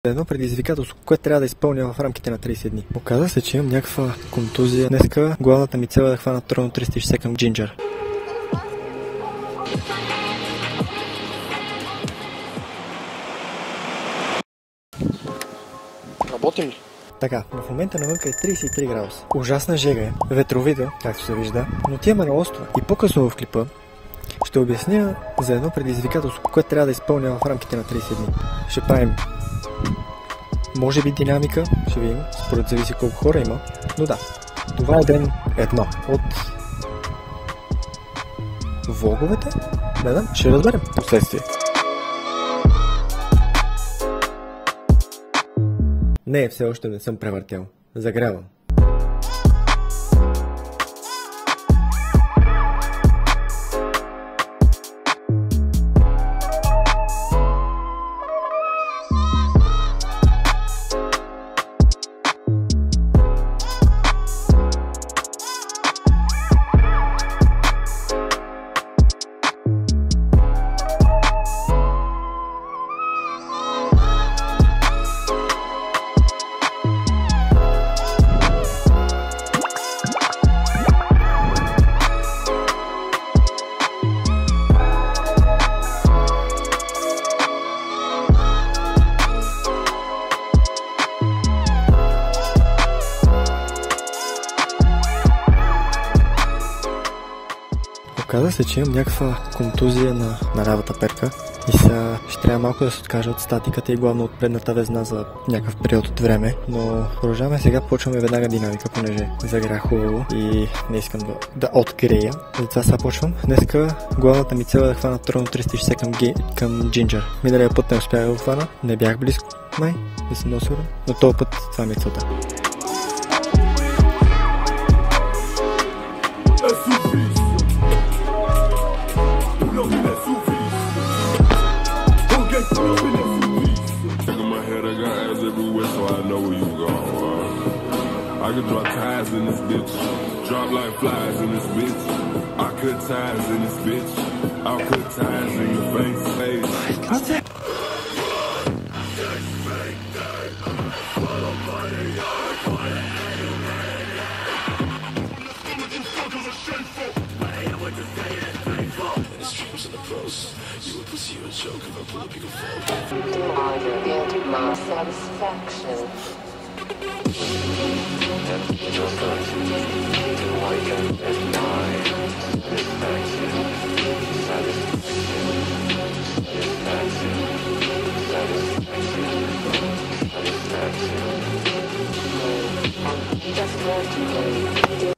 Едно предизвикателство, което трябва да изпълня в рамките на 30 дни. Оказа се, че имам някаква контузия. Днеска главната ми цел е да хвана тройно 360 към Джинджър. Работим ли? Така, в момента навънка е 33 градуса. Ужасна жега е, ветровита, както се вижда, но отиваме на острова. И по-късно в клипа ще обясня за едно предизвикателство, което трябва да изпълня в рамките на 30 дни. Ще правим може би динамика, ще видим, според зависи колко хора има, но да, това е ден едно от влоговете, не знам, ще разберем последствие. Не, все още не съм превъртял, загрявам. Оказа се, че имам някаква контузия на лявата петка и сега ще трябва малко да се откажа от статиката и главно от предната везна за някакъв период от време, но продължаваме сега, почваме веднага динамика, понеже загрях хубаво и не искам да отгрея. Затова сега почвам. Днеска главната ми цел е да хвана тройно 360 към Джинджър. Миналия път не успях да го хвана, не бях близко, май, не съм много сигурен, но този път това ми е целта. I could drop ties in this bitch, drop like flies in this bitch. I cut ties in this bitch, I'll cut ties in your face. What's it? My satisfaction.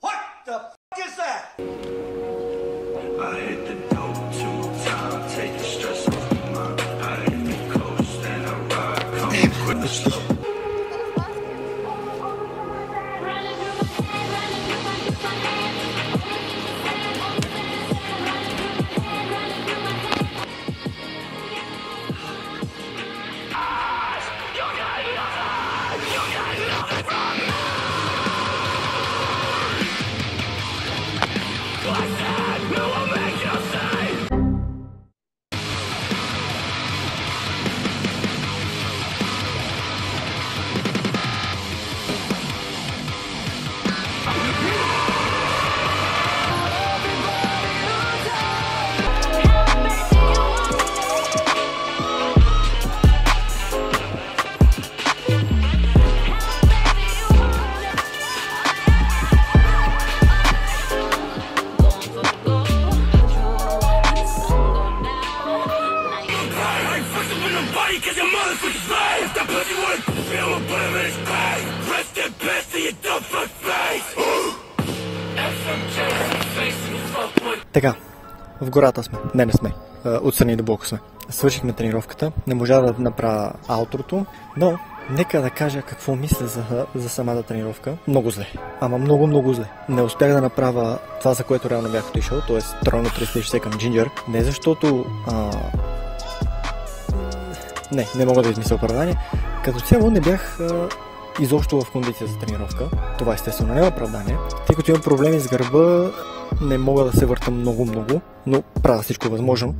What the f is that? I hit the dope 2 times, take the stress off my mind. I hit the coast and I ride, come quick the slow. Така, в гората сме. Не сме. Отстрани до блока сме. Свършихме тренировката. Не можа да направя аутрото, но нека да кажа какво мисля за самата тренировка. Много зле. Ама много зле. Не успях да направя това, за което реално бях отишъл, т.е. тройно 360 към Джинджър. Не защото... Не мога да измисля оправдание. Като цяло не бях изобщо в кондиция за тренировка. Това естествено не е оправдание. Тъй като имам проблеми с гърба, не мога да се върта много, но правя всичко възможно.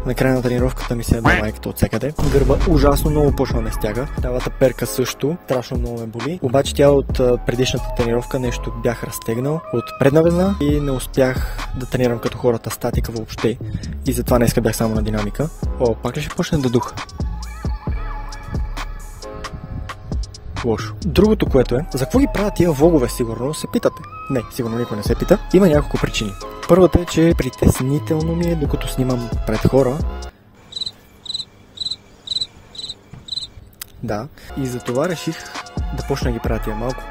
На края на тренировката ми се едва майката от всекъде. Гърба ужасно много почва да ме стяга. Лявата перка също, страшно много ме боли. Обаче тя от предишната тренировка нещо бях разтегнал от предна везна и не успях да тренирам като хората статика въобще. И затова днеска бях само на динамика. О, пак ли ще почне да духа? Лошо. Другото, което е, за какво ги правят тия влогове, сигурно се питате. Не, сигурно никой не се пита. Има няколко причини. Първата е, че притеснително ми е, докато снимам пред хора. Да, и затова реших да почна да ги правя тия малко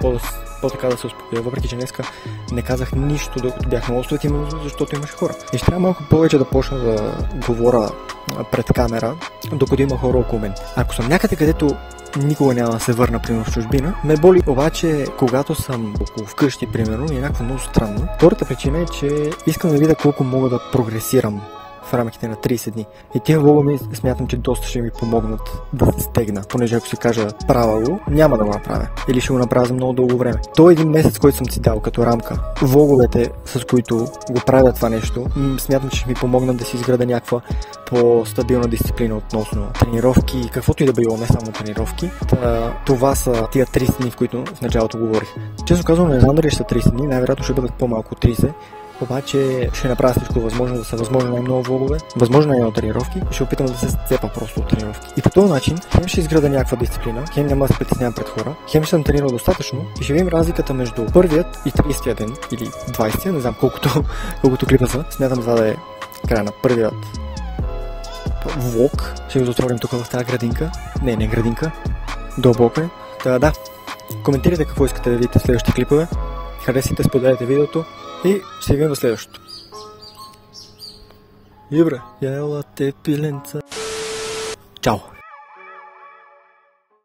по-така да се успокоя, въпреки че днеска не казах нищо, докато бях на островите, именно защото имаше хора. И ще трябва малко повече да почна да говоря пред камера, докато има хора около мен. Ако съм някъде, където никога няма да се върна, примерно в чужбина, ме боли, обаче когато съм около вкъщи, примерно, е някакво много странно. Втората причина е, че искам да видя колко мога да прогресирам в рамките на 30 дни. И тия влогове смятам, че доста ще ми помогнат да се стегна, понеже ако си кажа правя го, няма да го направя. Или ще го направя за много дълго време. То е един месец, който съм си дал като рамка. Влоговете, с които го правя това нещо, смятам, че ще ми помогнат да си изграда някаква по-стабилна дисциплина относно тренировки и каквото и да било, не само тренировки. Това са тия 30 дни, в които в началото говорих. Честно казвам, не знам дали ще са 30 дни, най-вероятно ще бъдат по-малко 30. Обаче ще направя всичко възможно да са възможно най-много влогове, възможно най-много тренировки и ще опитам да се сцепа просто от тренировки. И по този начин хем ще изграда някаква дисциплина, хем няма да се притеснявам пред хора, хем ще съм тренирал достатъчно и ще видим разликата между първият и 30-тия ден или 20-тия, не знам колкото клипа са. Смятам това да е края на първият влог. Ще го затворим тук в тази градинка. Не градинка. Дълбоко е. Да. Коментирайте какво искате да видите в следващите клипове. Харесайте, споделяйте видеото. И ще видим в следващото. Добре, ела те пиленца. Чао!